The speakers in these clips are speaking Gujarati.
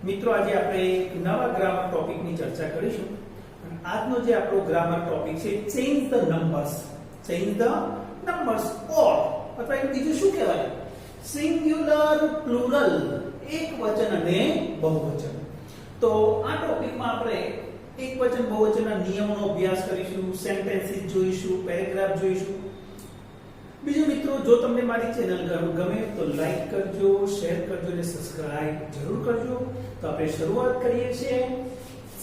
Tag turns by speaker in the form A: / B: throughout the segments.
A: મિત્રો આજે આપણે એક નવા ગ્રામર ટોપિકની ચર્ચા કરીશું. આજનો જે આપણો ગ્રામર ટોપિક છે change the numbers. Change the numbers or અથવા એમ બીજું શું કહેવાય સિંગ્યુલર પ્લુરલ એકવચન અને બહુવચન. તો આ ટોપિકમાં આપણે એકવચન બહુવચનના નિયમોનો અભ્યાસ કરીશું, સેન્ટેન્સીસ જોઈશું, પેરેગ્રાફ જોઈશું. બીજું મિત્રો, જો તમને મારી ચેનલ ગમે તો લાઈક કરજો, શેર કરજો અને સબસ્ક્રાઇબ જરૂર કરજો. તો આપણે શરૂઆત કરીએ છીએ.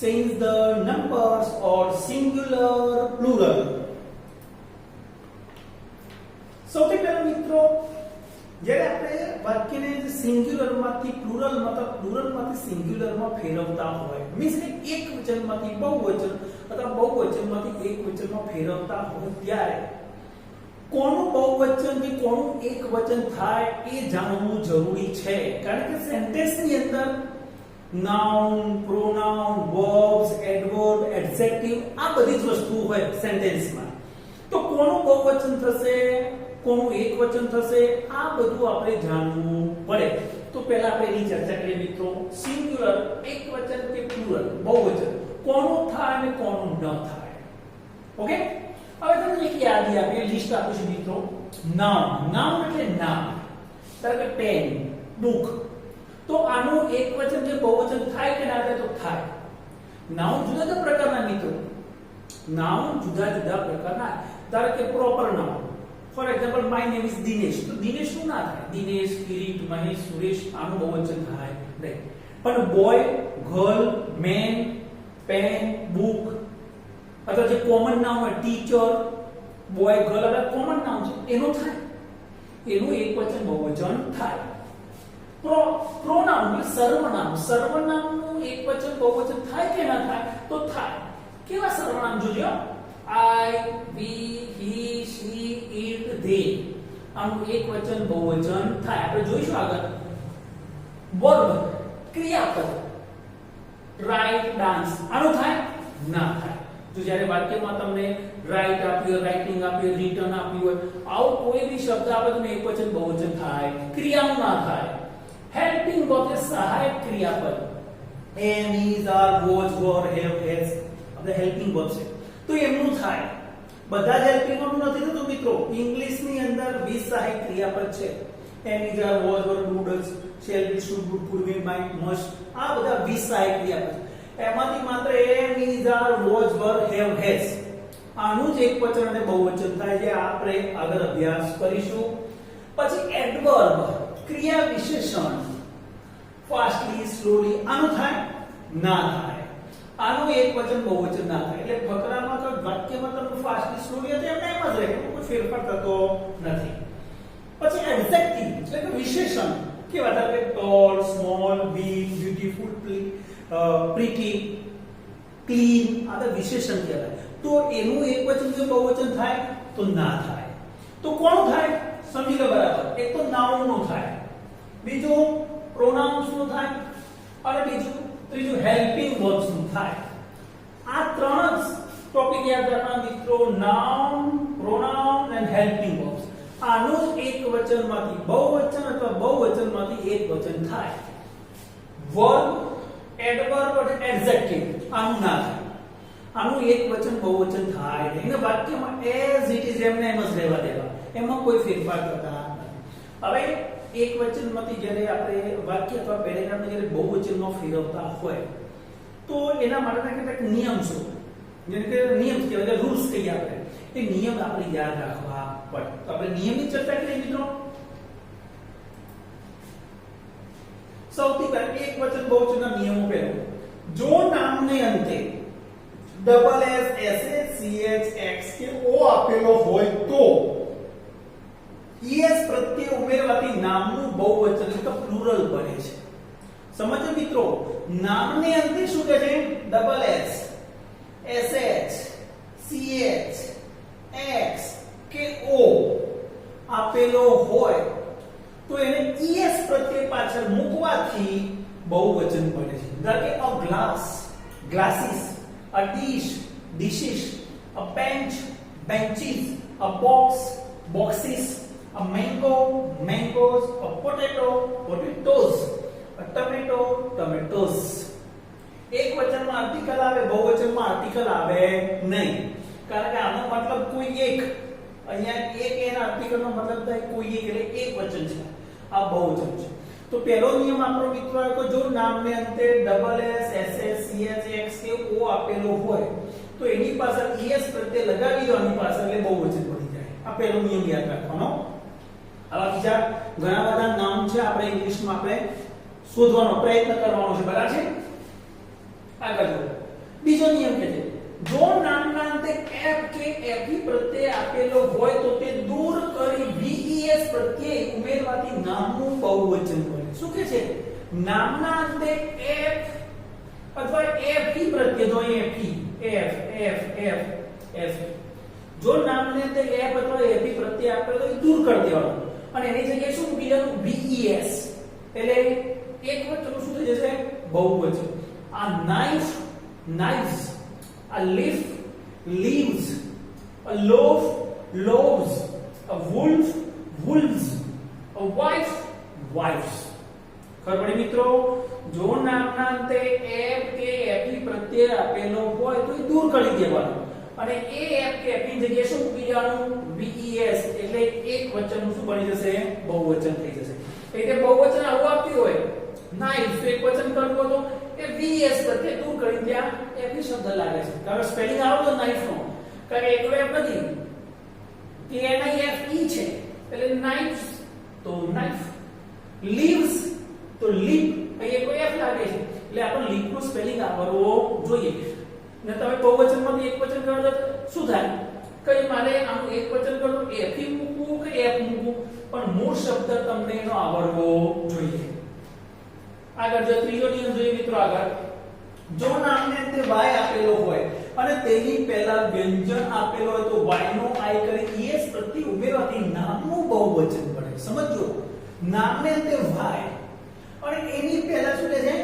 A: Change the numbers or singular plural. સૌથી પહેલા મિત્રો, જ્યારે આપણે વાક્યને સિંગ્યુલરમાંથી પ્લુરલમાં અથવા પ્લુરલમાંથી સિંગ્યુલરમાં ફેરવતા હોય, મીન્સ કે એકવચનમાંથી બહુવચન અથવા બહુવચનમાંથી એકવચનમાં ફેરવતા હોય ત્યારે કોનું બહુવચન કે કોનું એકવચન થાય એ જાણવું જરૂરી છે. કારણ કે સેન્ટેન્સની અંદર noun, pronoun, verbs, adverb, adjective આ બધી જ વસ્તુઓ હોય સેન્ટેન્સમાં. તો કોનું બહુવચન થશે, કોનું એકવચન થશે, આ બધું આપણે જાણવું પડે. તો પહેલા આપણે એની ચર્ચા કરીએ મિત્રો. સિંગ્યુલર એકવચન કે પ્લુરલ બહુવચન કોનું થાય અને કોનું ન થાય. ઓકે, હવે તમને એક યાદી આપી, લિસ્ટ આપું છું મિત્રો. નાઉન, નાઉન એટલે નામ. ધારો કે પેન, બુક. તો આનું એકવચન કે બહુવચન થાય કે ના થાય? તો થાય. નાઉન જુદા જુદા પ્રકારના મિત્રો. નાઉન જુદા જુદા પ્રકારના. ધારો કે proper noun, for example my name is Dinesh. તો દિનેશ શું ના થાય? દિનેશ, કિરીટ, મહેશ, સુરેશ આનું બહુવચન થાય નહીં. પણ boy, girl, man, pen, book અથવા જે કોમન નામ હોય ટીચર, બોય, ગર્લ આ કોમન નામ છે એનું થાય. એનું એકવચન બહુવચન થાય. પ્રોનાઉન એટલે સર્વનામ. સર્વનામનું એકવચન બહુવચન થાય કે ના થાય? તો થાય. કેવા સર્વનામ જોજો? આઈ, વી, હી, શી, ઇટ, ધે. આનું એકવચન બહુવચન થાય. આપણે જોઈશું આગળ. વર્બ ક્રિયાપદ, રાઇટ, ડાન્સ આનું થાય? ના થાય. તો જ્યારે વાક્યમાં તમને રાઇટ આપ્યું, રાઇટિંગ આપ્યું, રિટર્ન આપ્યું હોય, આવો કોઈ બી શબ્દ આપે તો એકવચન બહુવચન થાય, ક્રિયાનું ના થાય. હેલ્પિંગ વર્બ એ સહાયક ક્રિયાપદ. Am, is, are, was, were, have, has આ હેલ્પિંગ વર્બ છે. તો એમનું થાય. બધા જ હેલ્પિંગ વર્બ નથી થતું મિત્રો. ઇંગ્લિશની અંદર 20 સહાયક ક્રિયાપદ છે. Am, is, are, was, were, do, does, shall, be, should, would, could, will, might, must આ બધા 20 સહાયક ક્રિયાપદ. એમાંથી માત્ર am, is, are, was, were, have, has આનું જ એકવચન અને બહુવચન થાય છે. આપણે આગળ અભ્યાસ કરીશું. પછી એડવર્બ ક્રિયા વિશેષણ, ફાસ્ટલી, સ્લોલી આનું થાય? ના થાય. આનું એકવચન બહુવચન ના થાય. એટલે ફકરામાં કે વાક્યમાં તમે ફાસ્ટલી, સ્લોલી એટલે એમ જ રહે, કોઈ ફેરફાર થતો નથી. પછી એડજેક્ટિવ એટલે કે વિશેષણ કેવા? ધારો કે tall, small, big, beautiful, pretty, clean આ બધા વિશેષણ કહેવાય. તો એનું એકવચન કે બહુવચન થાય? તો ના થાય. તો કોનું થાય? સમજી લો બરાબર. એક તો નાઉન નું થાય, બીજું પ્રોનાઉન્સ નું થાય અને ત્રીજું હેલ્પિંગ વર્બ્સ નું થાય. આ ત્રણ જ ટોપિક યાદ રાખવાના મિત્રો. Noun, pronoun and helping verbs. આનું જ એકવચનમાંથી બહુવચન અથવા બહુવચનમાંથી એકવચન થાય. વર્બ, એડવર્બ અને એડજેક્ટિવ આનું ના થાય. આનું એકવચન બહુવચન થાય નહીં. એને વાક્યમાં એઝ ઇટ ઇઝ એમને એમ જ રહેવા દેવા, એમાં કોઈ ફેરફાર થતા નથી. હવે એકવચનમાંથી જ્યારે આપણે વાક્ય અથવા પેરેગ્રાફને જ્યારે બહુવચનમાં ફેરવતા હોય તો એના માટેના કેટલાક નિયમ છે. જેને કે નિયમ કહેવાય, રૂલ્સ કહીએ આપણે. એ નિયમ આપણે યાદ રાખવા પડે. તો આપણે નિયમની ચર્ચા કરીએ મિત્રો. સૌથી પહેલા એકવચન બહુવચનના નિયમો. પહેલો, જો નામને અંતે double S, S, C, H, x કે ઓ આપેલો હોય તો es પ્રત્યય ઉમેરવાથી નામનું બહુવચન એટલે પ્લુરલ બને છે. સમજો મિત્રો, નામને અંતે શું કહે છે? Double S, sh, ch, x કે o આપેલો હોય તો એને es પ્રત્યય પાછળ મૂકવાથી બહુવચન બને છે. ધારો કે a glass, glasses, a dish, dishes, a bench, benches, a box, boxes, a mango, mangoes, a potato, potatoes tomato tomatoes. એક વચનમાં આર્ટિકલ આવે, બહુવચનમાં આર્ટિકલ આવે નહીં, કારણ કે આનો મતલબ કોઈ એક. અહીંયા એક એના આર્ટિકલનો મતલબ થાય કોઈ એક, એટલે એક વચન છે, આ બહુવચન છે. તો પહેલો નિયમ આપણો મિત્રો કે જો નામને અંતે double S, SS, CH, x કે ઓ આપેલો હોય તો એની પાછળ es પ્રત્યય લગાવી દો, આની પાછળ એટલે બહુવચન બની જાય. આ પહેલો નિયમ યાદ રાખવાનો. આવા બીજા ઘણા બધા નામ છે, આપણે ઇંગ્લિશમાં આપણે શોધવાનો પ્રયત્ન કરવાનો છે, બરાબર છે. આગળ જો બીજો નિયમ કે છે જો નામના અંતે f કે fe પ્રત્યય આપેલો હોય તો તે દૂર કરી ves પ્રત્યય ઉમેરવાથી નામનું બહુવચન બને. શું કે છે? નામના અંતે f અથવા fe પ્રત્યય, જો fe f જો નામને અંતે f અથવા fe પ્રત્યય આપેલો તો એ દૂર કરી દેવાનો અને એની જગ્યાએ શું મૂકી દેવાનું? ves. એટલે એક વચન શું થઈ જશે? બહુવચન. આ knife, knives, a leaf, leaves, a loaf, loaves, a wolf, wolves, a wife, wives. ખબર પડી મિત્રો? જો નામના અંતે f કે fe પ્રત્યય આપેલો હોય તો એ દૂર કરી દેવાનો અને એ f કે fe ની જગ્યાએ શું મૂકી દેવાનું? ves. એટલે એક વચનનું શું બની જશે? બહુવચન થઈ જશે. એટલે બહુવચન આવું આપ્યું હોય knife, એક વચન કરવું તો એ ves પ્રત્યય દૂર કરી ત્યાં fe શબ્દ લાગે છે. કારણ સ્પેલિંગ આવડો knife નો, કારણ એકલો f નથી, કે એના fe છે એટલે knives તો knife, leaves તો leaf, અહીં કોઈ f લાગે છે એટલે આપણે leaf નું સ્પેલિંગ આવડવો જોઈએ. ને તમે બહુવચનમાંથી એક વચન કરો તો શું થાય? કઈ મારે આમ એક વચન કરો fe મૂકવું કે f મૂકવું, પણ મૂળ શબ્દ તમને એનો આવડવો જોઈએ. આગળ જો ત્રીજો નિયમ જોઈએ મિત્રો. આગળ જો નામને અંતે y આપેલો હોય અને તેની પહેલા વ્યંજન આપેલો હોય તો y નો i કરી es પ્રત્યય ઉમેરવાથી નામનું બહુવચન બને. સમજો, નામને અંતે y અને એની પહેલા શું છે?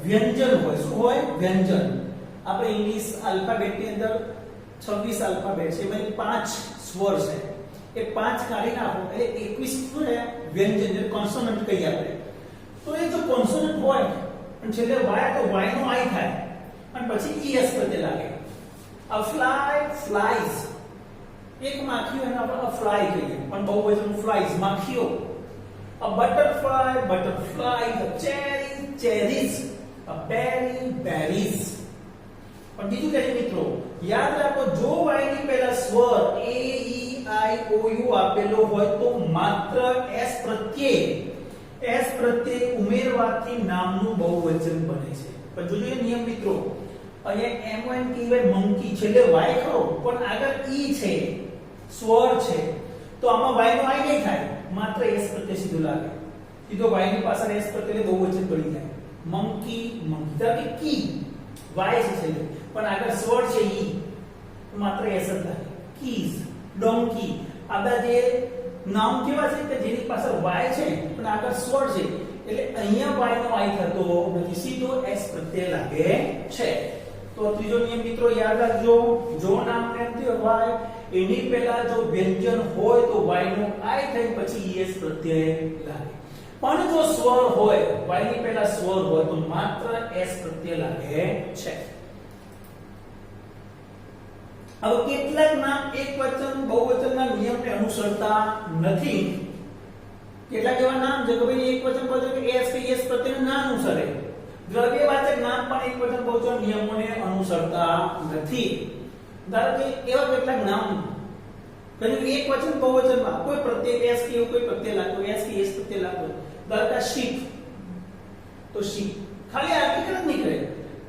A: વ્યંજન હોય. શું હોય? વ્યંજન. આપણે ઇંગ્લિશ આલ્ફાબેટ ની અંદર 26 આલ્ફાબેટ છે, એમાં 5 સ્વર છે. એ 5 કાઢી નાખો એટલે 21 શું છે? વ્યંજન, એટલે કોન્સોનન્ટ કહીએ આપણે. તો એ જો કોન્સોનન્ટ હોય અને છેલ્લે y તો y નો i થાય અને પછી es પ્રત્યય લાગે. a fly, flies. એક માખીઓ એને આપણે a fly કહીએ, પણ બહુવચન flies, માખીઓ. a butterfly, butterflies. a cherry, cherries. a berry, berries. પણ બીજું કહે મિત્રો, યાદ રાખો જો y ની પહેલા સ્વર a e i o u આપેલો હોય તો માત્ર s પ્રત્યય ઉમેરવાથી નામનું બહુવચન બને છે. પણ જોજો એ નિયમ મિત્રો, અહીંયા mon કહેવાય મંકી, છેલ્લે y ખરો પણ આગળ e છે, સ્વર છે, તો આમાં y નો i નહીં થાય, માત્ર s પ્રત્યય સીધું લાગે. સીધો y ની પાછળ s પ્રત્યય બહુવચન બની જાય. Monkey, monkey. ધારો કે કી y છે છેલ્લે પણ આગળ સ્વર છે e, માત્ર s જ લાગે. Keys, donkey. આ બધા જે નામ કેવા છે કે જેની પાછળ y છે પણ આગળ સ્વર છે એટલે અહીંયા y નો i થતો નથી, સીધો s પ્રત્યય લાગે છે. તો ત્રીજો નિયમ મિત્રો યાદ રાખજો, જો નામને અંતે y એની પહેલા જો વ્યંજન હોય તો y નો i થાય પછી es પ્રત્યય લાગે. પણ જો સ્વર હોય, y ની પહેલા સ્વર હોય તો માત્ર s પ્રત્યય લાગે છે. હવે કેટલાક નામ એક વચન બહુવચનના નિયમને અનુસરતા નથી. કેટલાક એવા નામ છે કે ભાઈ એક વચન બહુવચન કે s કે s પ્રત્યય ના અનુસરે. દ્રવ્યવાચક નામ પણ એક વચન બહુવચન નિયમોને અનુસરતા નથી. ધારો કે એવા કેટલાક નામ કે એક વચન બહુવચનમાં કોઈ પ્રત્યય s કે એવું કોઈ પ્રત્યય લાગતો, s કે s પ્રત્યય લાગતો. ધારો કે sheep તો sheep ખાલી આર્ટિકલ જ નીકળે.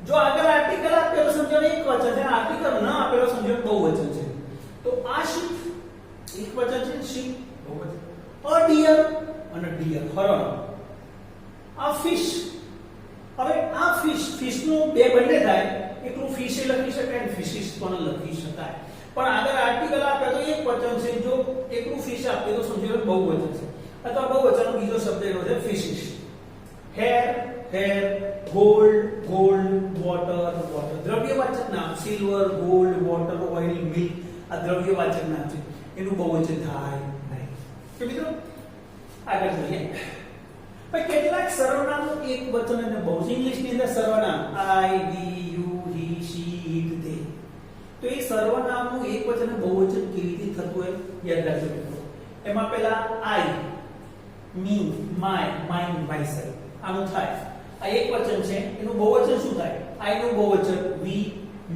A: જો આગળ આર્ટિકલ આપેલો સમજો એક વચન છે, આર્ટિકલ ન આપેલો સમજો બહુવચન છે. તો આ sheep એક વચન છે, sheep બહુવચન. a deer અને deer હરણ. આ fish, હવે આ fish નું બે બંને થાય, એકલું fish લખી શકાય અને fishes પણ લખી શકાય. પણ આગળ આર્ટિકલ આપે તો એક વચન છે, જો એકલું fish આપે તો સમજો બહુવચન છે. અથવા બહુવચનનો બીજો શબ્દ એનો છે fishes. hair, hair, gold, gold, water, water. દ્રવ્યવાચક નામ silver, gold, water, oil, milk આ દ્રવ્યવાચક નામ છે, એનું બહુવચન થાય નહીં. કે મિત્રો આગળ જોઈએ. ભાઈ કેટલાક સર્વનામનું એક વચન અને બહુવચન ઇંગ્લિશની અંદર સર્વનામ I we you he she it they તો એ સર્વનામનું એક વચન અને બહુવચન કેવી રીતે થતું હોય યાદ રાખજો મિત્રો એમાં પહેલા આઈ મી માય માઇન્ડ માયસેલ્ફ આનું થાય આ એક વચન છે એનું બહુવચન શું થાય આઈ નું બહુવચન વી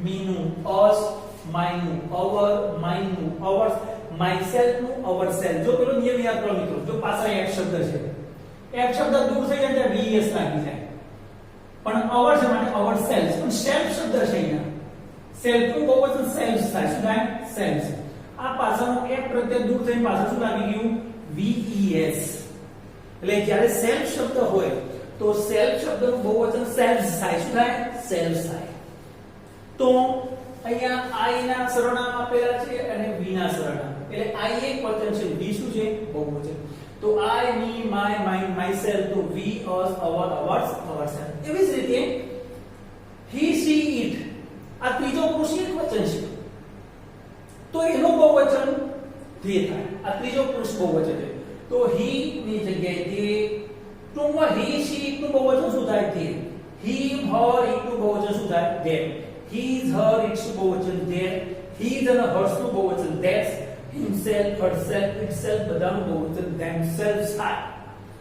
A: મી નું અસ માય નું અવર માઇન નું અવર્સ માયસેલ્ફ નું અવરસેલ્ફ જો પેલો નિયમ યાદ કરો મિત્રો જો પાછળ એફ શબ્દ છે એફ શબ્દ દૂર થઈ જાય ત્યાં વીએસ લાગી જાય પણ અવર છે માટે અવર સેલ્ફ પણ સેલ્ફ શબ્દ છે અહીંયા સેલ્ફ નું બહુવચન સેલ્ફ થાય શું થાય સેલ્ફ આ પાછળનો એફ પ્રત્યય દૂર થઈને પાછળ શું લાગી ગયું વીઈએસ એટલે જ્યારે સેલ્ફ શબ્દ હોય તો સેલ્ફ શબ્દનું બહુવચન સેલ્ફ થાય શું થાય સેલ્ફ થાય તો અહીંયા આઈ ના સર્વનામ આપેલા છે અને વી ના સર્વનામ એટલે આઈ એક વચન છે વી શું છે બહુવચન તો આઈ મી માય માઇન્ડ માયસેલ્ફ તો વી અસ અવર અવર્સ અવરસેલ્ફ એવી જ રીતે હી સી ઇટ આ ત્રીજો પુરુષ એક વચન છે તો એનું બહુવચન ધે થાય આ ત્રીજો પુરુષ બહુવચન છે તો હી ની જગ્યાએ ધે ટૂંકમાં હી સી ઇટ નું બહુવચન શું થાય ધે him her it નું બહુવચન શું થાય them his her its નું બહુવચન their his અને hers નું બહુવચન theirs himself herself itself બધાનું બહુવચન themselves થાય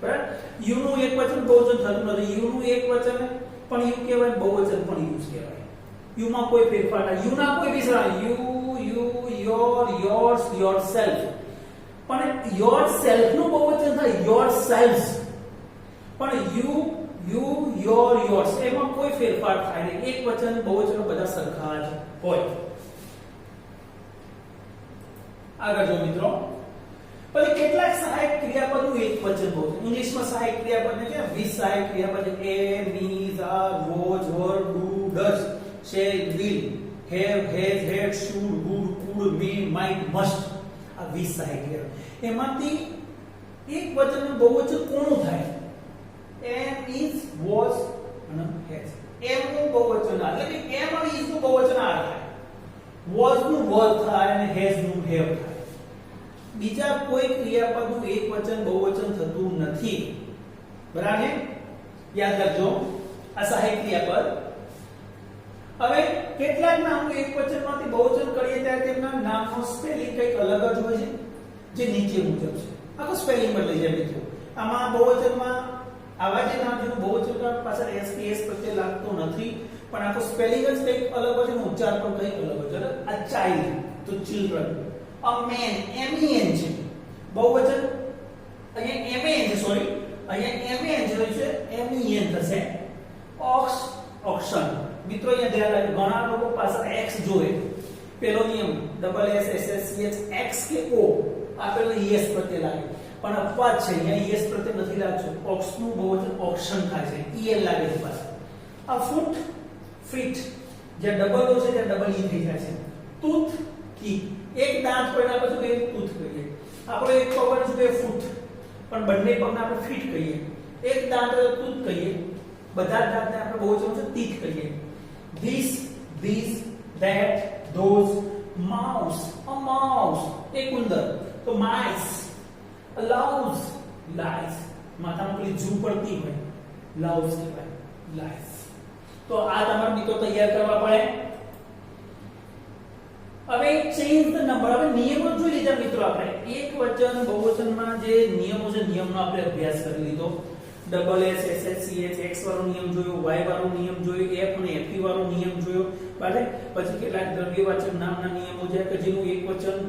A: બરાબર you નું એક વચન બહુવચન થતું નથી you નું એક વચન પણ you કહેવાય બહુવચન પણ you કહેવાય you માં કોઈ ફેરફાર નથી you ના કોઈ વિશેષણ you your yours yourself પણ yourself નું બહુવચન થાય yourselves પણ you yours એમાં કોઈ ફેરફાર થાય નહીં એક વચન બહુવચનો બધા સરખા જ હોય આગળ જો મિત્રો પછી કેટલાક સહાયક ક્રિયાપદનું એક વચન બહુવચન ઇંગ્લિશમાં સહાયક ક્રિયાપદને કે 20 સહાયક ક્રિયાપદ છે am is are was were do does shall will have has had should would could may might must આ 20 સહાયક ક્રિયાપદ એમાંથી એક વચનનું બહુવચન કોનું થાય am is was અને has am નું બહુવચન એટલે કે am અને is નું બહુવચન આ થાય was નું was થાય અને has નું have થાય બીજા કોઈ ક્રિયાપદનું એક વચન બહુવચન થતું નથી બરાબર યાદ રાખજો આ સહાયક ક્રિયાપદ હવે કેટલાક નામનું એક વચનમાંથી બહુવચન કરીએ ત્યારે તેમના નામનો સ્પેલિંગ કંઈક અલગ જ હોય છે જે નીચે મુજબ છે આખો સ્પેલિંગ બદલાઈ જાય મિત્રો આમાં બહુવચનમાં આવા જે નામ જેનું બહુવચન પાછળ s કે s પ્રત્યય લાગતો નથી પણ આખો સ્પેલિંગ જ કંઈક અલગ હોય છે અને ઉચ્ચાર પણ કંઈક અલગ હોય છે આ ચાઇલ્ડ તો ચિલ્ડ્રન a man men છે બહુવચન અહીંયા man છે સોરી અહીંયા man છે men થશે ox oxen મિત્રો અહીંયા ધ્યાન રાખજો ઘણા લોકો પાછળ x જોવે પેલો નિયમ double s s s ch x કે o આ પેલો es પ્રત્યય લાગે પણ અપવાદ છે અહીંયા es પ્રત્યય નથી લાગતો ox નું બહુવચન ઓક્શન થાય છે el લાગે છે પાછળ આ ફૂટ ફીટ જે ડબલ o છે ત્યાં ડબલ e થઈ જાય છે tooth teeth એક દાંત પડ્યા પછી બે tooth કહીએ આપણે એક પગ શું કે ફૂટ પણ બંને પગને આપણે ફીટ કહીએ એક દાંત tooth કહીએ બધા દાંતને આપણે બહુવચન છે teeth કહીએ this that those mouse a mouse એક ઉંદર તો mice allows lies માથામાં પેલી જૂ પડતી હોય લાઉસ કહેવાય લાઈસ તો આ તમારે મિત્રો તૈયાર કરવા પડે હવે ચેન્જ ધ નંબર હવે નિયમો જોઈ લીધા મિત્રો આપણે એક વચન બહુવચનમાં જે નિયમો છે નિયમનો આપણે અભ્યાસ કરી લીધો double s s s c h x વાળો નિયમ જોયો y વાળો નિયમ જોયો f અને f વાળો નિયમ જોયો બરાબર પછી કેટલાક દ્રવ્યવાચક નામના નિયમો છે કે જેનું એક વચન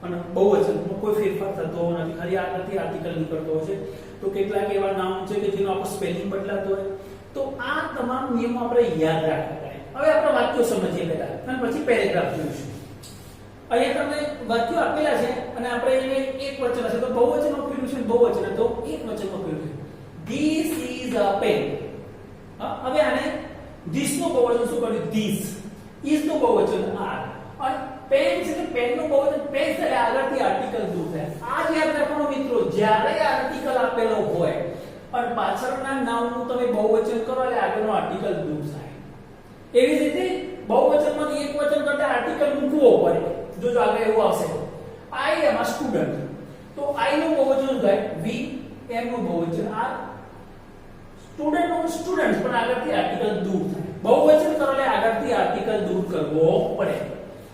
A: અને બહુવચનમાં કોઈ ફેરફાર થતો નથી ખાલી આ નથી આર્ટિકલ નીકળતો હોય છે તો કેટલાક એવા નામ છે કે જેનો આપણો સ્પેલિંગ બદલાતો હોય તો આ તમામ નિયમો આપણે યાદ રાખવા પડે હવે આપણે વાક્યો સમજીએ પહેલા અને પછી પેરેગ્રાફ જોઈશું અહીંયા તમને વાક્યો આપેલા છે અને આપણે એને એક વચન હશે તો બહુવચનમાં ફેરવું છે બહુવચન તો એક વચનમાં ફેરવું છે this is a pen હવે આને this નું બહુવચન શું કર્યું this is નું બહુવચન are અને પેન છે કે પેન નું બહુવચન પેન એટલે આગળથી આર્ટિકલ દૂર થાય આ યાદ રાખવાનું મિત્રો જ્યારે આર્ટિકલ આપેલો હોય અને પાછળના નામનું તમે બહુવચન કરો એટલે આગળનો આર્ટિકલ દૂર થાય એવી જ રીતે બહુવચનમાંથી એક વચન કરતા આર્ટિકલ મૂકવો પડે જો આગળ એવું આવશે I am a student તો I નું બહુવચન થાય we am નું બહુવચન આર સ્ટુડન્ટ નો સ્ટુડન્ટ પણ આગળથી આર્ટિકલ દૂર થાય બહુવચન કરો એટલે આગળથી આર્ટિકલ દૂર કરવો પડે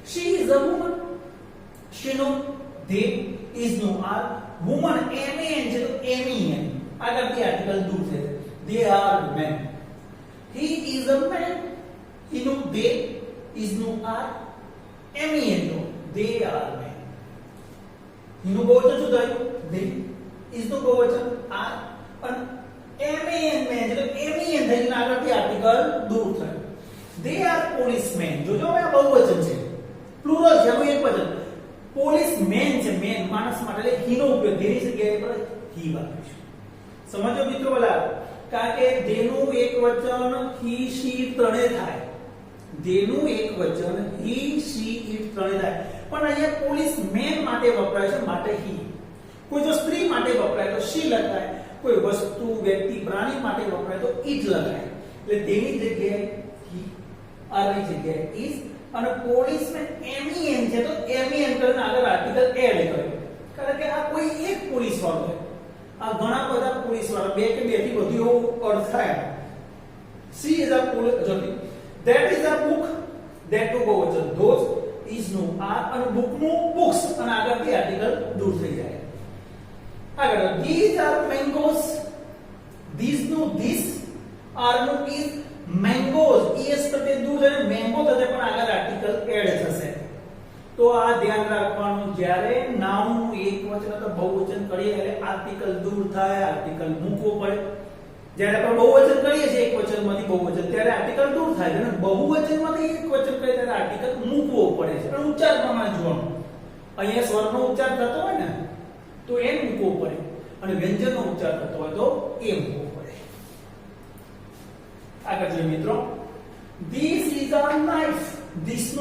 A: she is a woman she નો they is નો આર woman man છે તો men આગળથી આર્ટિકલ દૂર થાય they are men he is a man he નો they is નો આર men નો they are men he નું બહુવચન શું થયું they is નું બહુવચન are અને men એટલે men થઈને આગળથી આર્ટિકલ દૂર થયું they are policemen જોજો આ બહુવચન છે પ્લુરલ છે એનું એક વચન પોલીસમેન છે મેન માણસ માટે એટલે he નો ઉપયોગ તેની જગ્યાએ પર he વાપરીશું સમજો મિત્રો બોલા કારણ કે દેનું એક વચન he she ત્રણે થાય દેનું એક વચન he she it ત્રણે થાય પણ અહીંયા પોલીસમેન માટે વપરાય છે માટે he કોઈ જો સ્ત્રી માટે વપરાય તો she લખાય કોઈ વસ્તુ વ્યક્તિ પ્રાણી માટે વપરાય તો it લખાય એટલે તેની જગ્યાએ he આની જગ્યાએ is અને પોલીસમેન men છે તો men કરીને આગળ આર્ટિકલ એડ કર્યો કારણ કે આ કોઈ એક પોલીસ વાળો છે આ ઘણા બધા પોલીસ વાળા બે કે બે થી વધુ અર્થ થાય she is a police that is a book that નું બહુવચન those is નું આ અને book નું books અને આગળથી આર્ટિકલ દૂર થઈ જાય આગળ these are mangoes these નું this are નું is mangoes es પ્રત્યે દૂર અને mango થશે પણ આગળ આર્ટિકલ એડ થશે તો આ ધ્યાન રાખવાનું જ્યારે નાઉન નું એકવચન અથવા બહુવચન કરીએ એટલે આર્ટિકલ દૂર થાય આર્ટિકલ મૂકવો પડે જ્યારે આપણે બહુવચન કરીએ છીએ એકવચનમાંથી બહુવચન ત્યારે આર્ટિકલ દૂર થાય છે અને બહુવચનમાંથી એકવચન કરીએ ત્યારે આર્ટિકલ મૂકવો પડે છે અને ઉચ્ચાર પ્રમાણે જોવાનું અહીંયા સ્વરનો ઉચ્ચાર થતો હોય ને તો એ મૂકવો પડે અને વ્યંજનનો ઉચ્ચાર થતો હોય તો એ મૂકવો પડે આગળ જોઈએ મિત્રો this is a knife this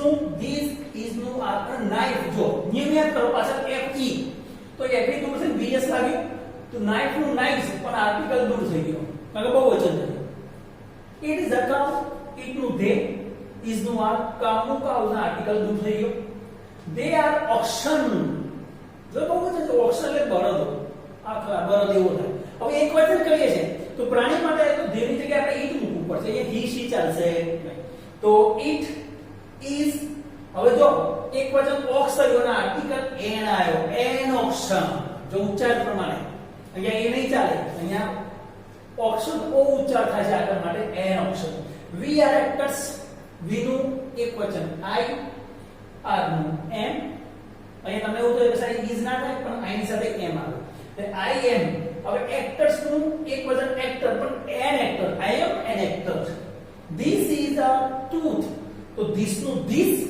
A: is નો આ knife જો નિયમ યાદ કરો પાછળ fe તો fe દૂર થઈને vs લાગ્યું તો knife નું knives પણ આર્ટિકલ દૂર થઈ ગયો કારણ કે બહુવચન થયું it is a cow it નું they is નું આ cow નું cow ના આર્ટિકલ દૂર થઈ ગયો they are oxen જો બહુવચન છે oxen એટલે બળદ આ બળદ એવો થાય હવે એક વચન કરીએ છે તો પ્રાણી માટે તો દેની જગ્યાએ આપણે it મૂકવું પડશે અહીંયા he she ચાલશે તો it is હવે જો એક વચન ઓક્સ થયો અને આર્ટિકલ એન આવ્યો એન ઓક્શન જો ઉચ્ચાર પ્રમાણે અહીંયા એ નહીં ચાલે અહીંયા ઓક્શન ઓ ઉચ્ચાર થાય છે આગળ માટે an auction we are actors we નું એક વચન આઈ આર નું એમ અહીંયા તમને એવું થાય કે સાહેબ ઇઝ ના થાય પણ આઈ ની સાથે એમ આવે એટલે આઈ એમ હવે એક્ટર્સ નું એક વચન એક્ટર પણ an actor I am an actor this is a tooth તો ધીસ નું ધીસ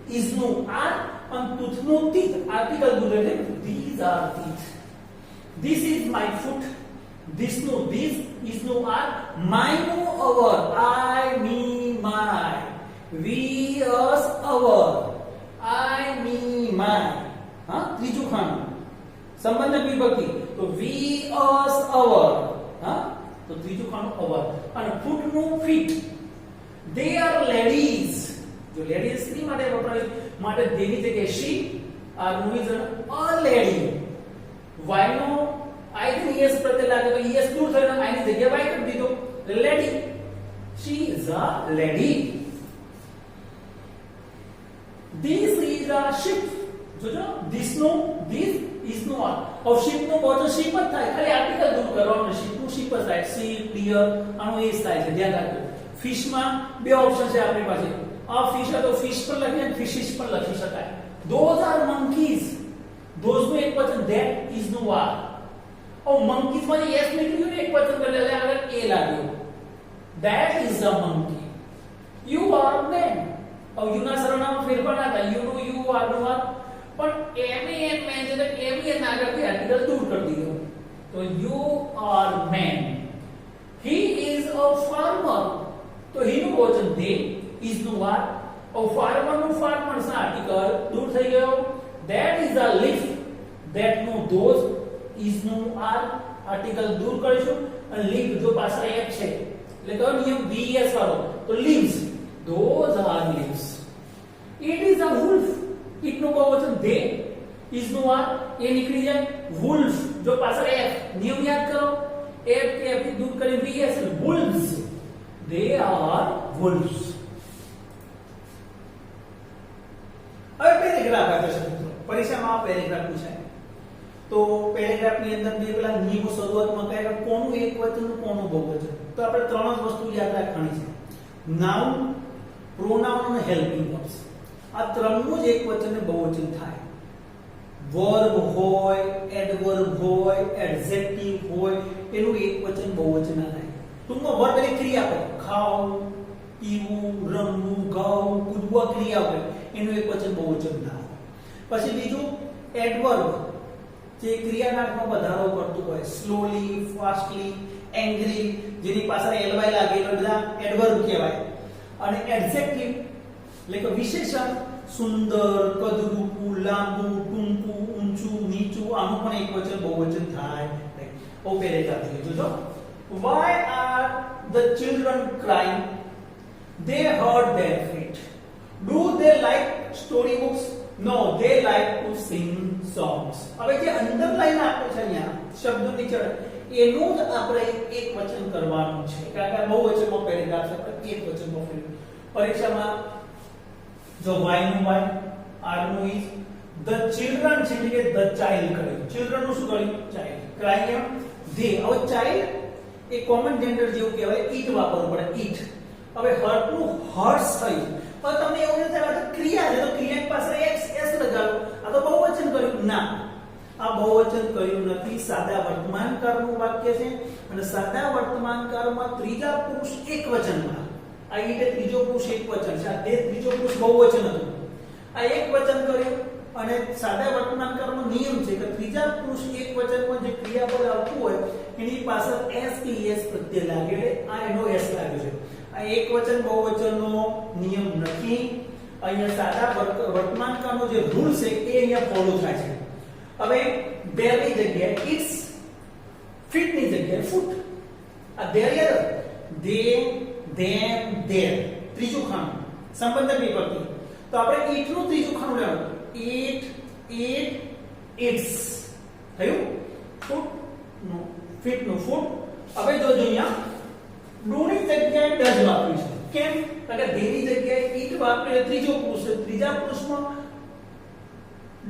A: ઇઝ નું આર અને ટૂથ નું ટીથ આર્ટિકલ દૂર એટલે this are teeth this is my foot this નું ધીસ ઇઝ નું આર માય નું our I me my V us hour I me my હા ત્રીજું ખાનું સંબંધક વિભક્તિ તો વી અસ અવર હા તો ત્રીજું ખાનું અવર અને ફૂટ નું ફીટ they are ladies જો લેડીઝ સ્ત્રી માટે વપરાય માટે દેની જગ્યાએ she are નું is a lady y no i થી es પ્રત્યે લાગે તો es દૂર થઈને i ની જગ્યાએ y કરી દીધો lady she is a lady this is a ship જોજો this no this is no of ship નો બહુવચન ship જ થાય ખાલી આર્ટિકલ દૂર કરવાનું ship નું ship જ થાય ship deer આનો es થાય છે ધ્યાન રાખજો ફિશ માં બે ઓપ્શન છે આપણી પાસે આ ફિશ તો ફિશ પર લખીએ અને ફિશિસ પર લખી શકાય those are monkeys those નું એક વચન that is નું આ ઓ monkeys માં s નીકળ્યું ને એક વચન કરી એટલે આગળ a લાગ્યો that is a monkey you are man और यू ना सरनाम फेरफार ना था यू नो यू आर नो आर पर एमएन मैन जब एमएन આગળ થી આર્ટિકલ દૂર કરી દીધો તો you are man he is a farmer તો he નું વચન they is નું આર और farmer નું farmer ના આર્ટિકલ દૂર થઈ ગયો that is a leaf that નું those is નું આર આર્ટિકલ દૂર કરીશું અને leaf જો પાછળ એક છે એટલે કયો નિયમ vs વાળો તો leaves those are leaves it is a wolf it નું બહુવચન they is નું આર એ નીકળી જાય wolf જો પાછળ એક નિયમ યાદ કરો એફ કે એફ થી દૂર કરી VS wolves. They are wolves. હવે પેરેગ્રાફ આપે છે મિત્રો, પરીક્ષામાં આ પેરેગ્રાફ પૂછાય તો પેરેગ્રાફ ની અંદર બે પેલા નિયમો શરૂઆતમાં કયા કોનું એકવચન કોનું બહુવચન. તો આપણે ત્રણ જ વસ્તુ યાદ રાખવાની છે, નાઉન, પ્રોનાઉન અને હેલ્પિંગ વર્બ્સ. આ ત્રણનું જ એકવચન ને બહુવચન થાય. વર્બ હોય, એડવર્બ હોય, એડજેક્ટિવ હોય, એનું એકવચન બહુવચન ના થાય. ટૂંકમાં વર્બ એટલે ક્રિયા હોય, ખાવું, પીવું, રમવું, ગાવું, કૂદવું, ક્રિયા હોય, એનું એકવચન બહુવચન ના હોય. પછી બીજું એડવર્બ, જે ક્રિયાનામમાં વધારો કરતું હોય, સ્લોલી, ફાસ્ટલી, એંગ્રી, જેની પાછળ એલવાય લાગેલો, બધા એડવર્બ કહેવાય. અને એડજેક્ટિવ એટલે કે વિશેષણ, સુંદર, કદરૂપું, લાંબુ, ટૂંકું, ઊંચું, નીચું, આનું પણ એકવચન બહુવચન થાય. ઓ પેરેગ્રાફ જોજો. Why are the children crying? They hurt their feet. Do they like storybooks? No, they like to sing songs. હવે જે અંડરલાઈન આપે છે અહીંયા શબ્દો નીચે એનું જ આપણે એકવચન કરવાનું છે, કારણ કે બહુવચનમાં પેરેગ્રાફ છે પણ એકવચનમાં પરીક્ષામાં જો y નું y, r નું is, the children છે એટલે કે the child કર્યું, children નું શું કર્યું child, crying they. હવે child એ કોમન જેન્ડર જેવું કહેવાય, ઈટ વાપરવું પડે, ઈટ. હવે હર્ટ નું હર્ટ્સ થયું. હવે તમને એવું નથી થાય તો ક્રિયા છે તો ક્રિયાની પાસે s લગાડો, આ તો બહુવચન કર્યું. ના, આ બહુવચન કર્યું નથી, સાદા વર્તમાન કાળનું વાક્ય છે અને સાદા વર્તમાન કાળમાં ત્રીજા પુરુષ એકવચનમાં, આ ઈટે ત્રીજો પુરુષ એકવચન છે, આ તે ત્રીજો પુરુષ બહુવચન હતું, આ એકવચન કર્યું. અને સાદા વર્તમાન કાળમાં નિયમ છે કે ત્રીજા પુરુષ એકવચનમાં જે ક્રિયાપદ આવતું હોય એની પાછળ s કે es પ્રત્યય લાગે, આ એનો s લાગ્યો છે. આ એકવચન બહુવચનનો નિયમ નથી. અહીંયા સાદા વર્તમાન કાળનો જે રૂલ છે એ અહીંયા ફોલો થાય છે. હવે there ની જગ્યાએ its, fit ની જગ્યાએ foot. આ there યાર they, them, their, ત્રીજું ખાનું સંબંધક વિભક્તિ. તો આપણે it નું ત્રીજું ખાનું લેવાનું, it, its થયું. foot નું, fit નું foot. હવે જોજો અહીંયા do ની જગ્યાએ does વાપર્યું છે. કેમ? કારણ કે they ની જગ્યાએ it વાપરે ત્રીજો પુરુષ, ત્રીજા પુરુષમાં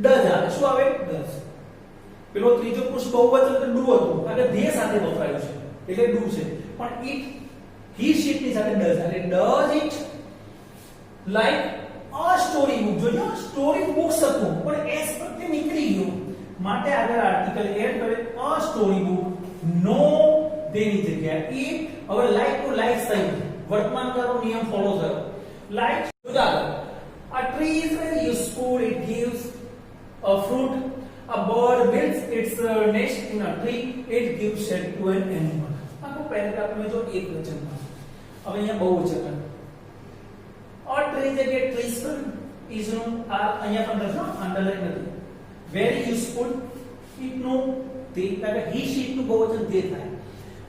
A: does આવે. શું આવે? does. પેલો ત્રીજો પુરુષ બહુવચન એટલે do હતું, કારણ કે they સાથે વપરાયું છે એટલે do છે. પણ it, he, she ની સાથે does એટલે does it like a story book. જોજો સ્ટોરી બુક્સ હતું પણ s પ્રત્યે નીકળી ગયું માટે આગળ આર્ટિકલ એડ કરે a story book. no, they ની જગ્યાએ it. હવે like to like થયું, વર્તમાન કાળનો નિયમ ફોલો થયો. like જોજો a tree is very useful, it gives a fruit. a bird builds its nest in a tree, it gives shelter to an animal. આખો પેરેગ્રાફ મેં જો એક વચનમાં. હવે અહીંયા બહુવચન a tree જગ્યાએ trees is નું આ અહીંયા પણ લખો, અંડરલાઈન નથી. very useful, it નું તે, કારણ કે he, she નું બહુવચન તે થાય.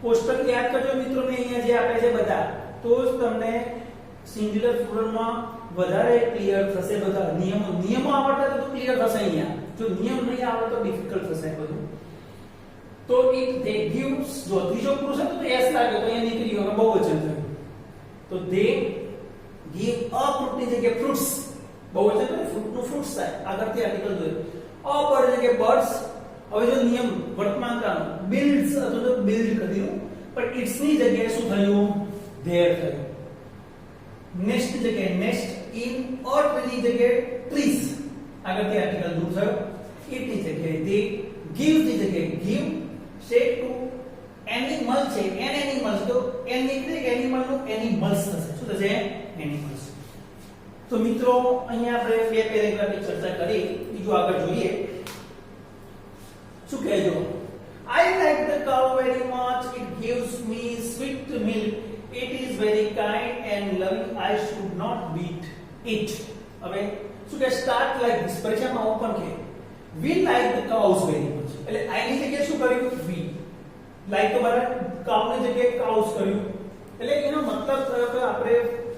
A: કોષ્ટક યાદ કરજો મિત્રો, મેં અહીંયા જે આપે છે બધા, તો જ તમને સિંગ્યુલર પ્લુરલમાં વધારે ક્લિયર થશે. બધા નિયમો આવડતા તો ક્લિયર થશે. અહીંયા જો નિયમ નહીં આવડે તો ડિફિકલ્ટ થશે બધું. તો it, they gives, જો ત્રીજો પુરુષ હતો તો s લાગ્યો તો અહીંયા નીકળી ગયો, બહુવચન થયું. તો they give a fruit ની જગ્યાએ fruits, બહુવચન એટલે fruit નું fruits થાય. આગળથી આર્ટિકલ જોયો. a bird ની જગ્યાએ birds. હવે જો નિયમ વર્તમાન કાળનો builds અથવા તો build કર્યું, પણ its ની જગ્યાએ શું થયું? there થયું. nest ની જગ્યાએ nest, in a tree ની જગ્યાએ trees, આગળથી આર્ટિકલ દૂર થયો. it ની જગ્યાએ they, give ની જગ્યાએ give, say to animal છે an animals, તો n નીકળે કે animal નું animals થશે. શું થશે? animals. તો મિત્રો અહીંયા આપણે બે પેરેગ્રાફની ચર્ચા કરી, બીજું આગળ જોઈએ. શું કહેજો? I like the cow very much, it gives me sweet milk, it is very kind and loving, I should not beat it. હવે શું કે start like this, પરીક્ષામાં ઓપન કે we like the cows very much, એટલે I ની જગ્યાએ શું કર્યું? we. like તો બરાબર cow ની જગ્યાએ cows કર્યું, એટલે એનો મતલબ થયો કે આપણે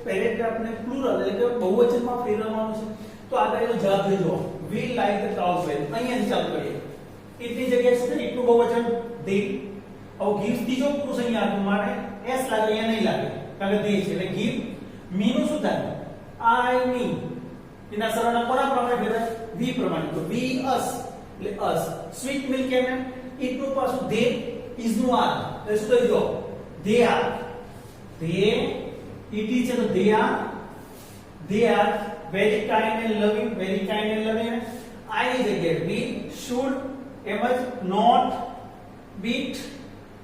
A: પેરેગ્રાફને પ્લુરલ એટલે કે બહુવચનમાં ફેરવવાનું છે. તો આગળ એનો જવાબ દેજો, we like the cows very. અહીંયાથી ચાલુ કરીએ. it ની જગ્યાએ શું છે? it નું બહુવચન they, હવે gives ત્રીજો પુરુષ અહીંયા આવ્યો મારે s લાગે અહીંયા નહીં લાગે કારણ કે તે છે એટલે give me નું શું થાય I me એના સરળના કોના પ્રમાણે ભેદાય we પ્રમાણે તો we us એટલે us sweet milk M it નું પાછું they is નું are એટલે શું થઈ ગયો they are it is તો they are very kind and loving I ની જગ્યાએ we should એમ જ not beat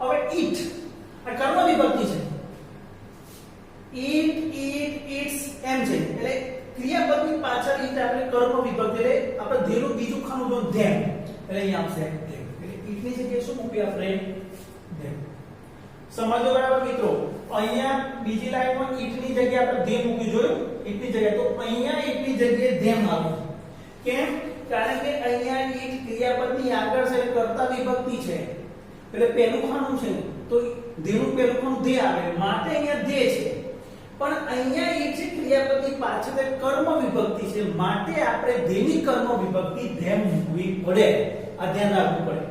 A: હવે eat આ કર્મ વિભક્તિ છે eats એમ છે એટલે ક્રિયાપદની પાછળ eat આપણે કર્મ વિભક્તિ એટલે આપણે ધેનું બીજું ખાનું જો them એટલે અહીંયા આવશે them એટલે eat ની જગ્યાએ શું મૂક્યું આપણે them સમજો બરાબર મિત્રો અહીંયા બીજી લાઈનમાં eat ની જગ્યાએ આપણે them મૂકી જોયું eat ની જગ્યાએ તો અહીંયા eat ની જગ્યાએ them આવ્યું કેમ કારણ કે અહીંયા eat ક્રિયાપદની આગળ છે કર્તા વિભક્તિ છે એટલે પહેલું ખાનું છે તો ધેનું પહેલું ખાનું ધે આવે માટે અહીંયા ધે છે પણ અહીંયા એ છે ક્રિયાપદની પાછળ કર્મ વિભક્તિ છે માટે આપણે ધેની કર્મ વિભક્તિ ધેમ મૂકવી પડે આ ધ્યાન રાખવું પડે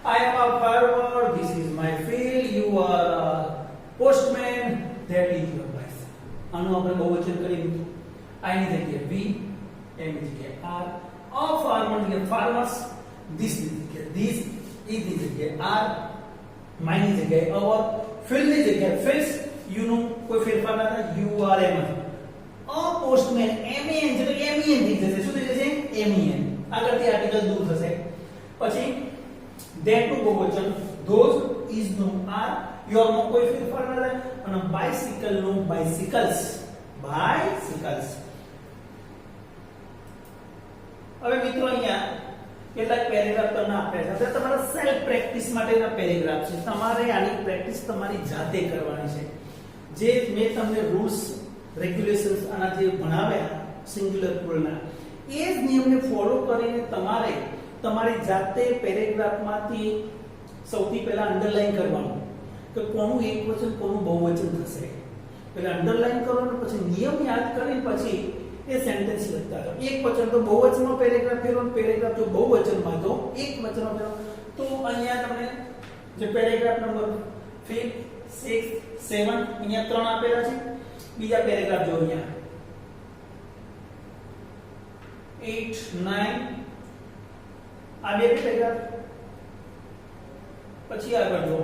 A: I am a farmer this is my field you are a postman that is your wife આનું આપણે બહુવચન કરી દીધું I ની જગ્યાએ we એમ ની જગ્યાએ are a farmer ની farmers this ની જગ્યાએ this is ની જગ્યાએ are my ની જગ્યાએ our field ની જગ્યાએ fields you નું કોઈ ફેરફાર ના થાય you are M a postman men છે તો men થઈ જશે શું થઈ જશે men આગળથી આર્ટિકલ દૂર થશે પછી that નું બહુવચન those is નું are your નું કોઈ ફેરફાર ના થાય અને bicycle નું bicycles હવે મિત્રો અહીંયા કેટલાક પેરેગ્રાફ તમને આપ્યા છે તમારા સેલ્ફ પ્રેક્ટિસ માટેના પેરેગ્રાફ છે તમારે આની પ્રેક્ટિસ તમારી જાતે કરવાની છે જે મેં તમને રૂલ્સ રેગ્યુલેશન્સ આના જે ભણાવ્યા સિંગ્યુલર પ્લુરલના એ જ નિયમને ફોલો કરીને તમારે તમારી જાતે પેરેગ્રાફમાંથી સૌથી પહેલા અંડરલાઈન કરવાનું કે કોનું એકવચન કોનું બહુવચન થશે પહેલા અંડરલાઈન કરો અને પછી નિયમ યાદ કરીને પછી એ સેન્ટેન્સ લખતા જાઓ એક વચન તો બહુવચનમાં પેરેગ્રાફ ફેરવો પેરેગ્રાફ જો બહુવચનમાં તો એક વચનમાં ફેરવો તો અહીંયા તમને જે પેરેગ્રાફ નંબર 5 6 7 અહીંયા ત્રણ આપેલા છે બીજા પેરેગ્રાફ જો અહીંયા 8 9 આ બે પેરેગ્રાફ પછી આગળ જો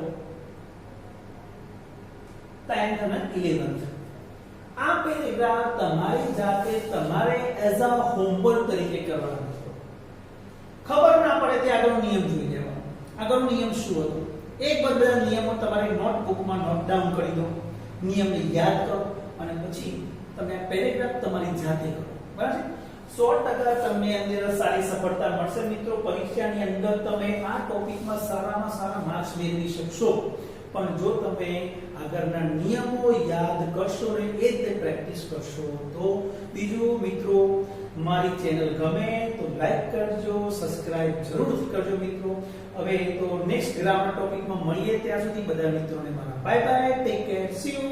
A: 10th અને 11th આ પેરેગ્રાફ તમારી જાતે તમારે એઝ અ હોમવર્ક તરીકે કરવાનો છે ખબર ના પડે તે આગળનો નિયમ જોઈ લેવાનો આગળનો નિયમ શું હતો એક બધા નિયમો તમારી નોટબુકમાં નોટ ડાઉન કરી દો નિયમને યાદ કરો અને પછી તમે આ પેરેગ્રાફ તમારી જાતે કરો બરાબર 100% તમને અંદર સારી સફળતા મળશે મિત્રો પરીક્ષાની અંદર તમે આ ટોપિકમાં સારામાં સારા માર્ક્સ મેળવી શકશો પણ જો તમે આગળના નિયમો યાદ કરશો ને એ જ પ્રેક્ટિસ કરશો તો બીજું મિત્રો મારી ચેનલ ગમે તો લાઈક કરજો સબસ્ક્રાઇબ જરૂરથી કરજો મિત્રો હવે તો નેક્સ્ટ ગ્રામર ટોપિકમાં મળીએ ત્યાં સુધી બધા મિત્રોને મારા bye bye take care C you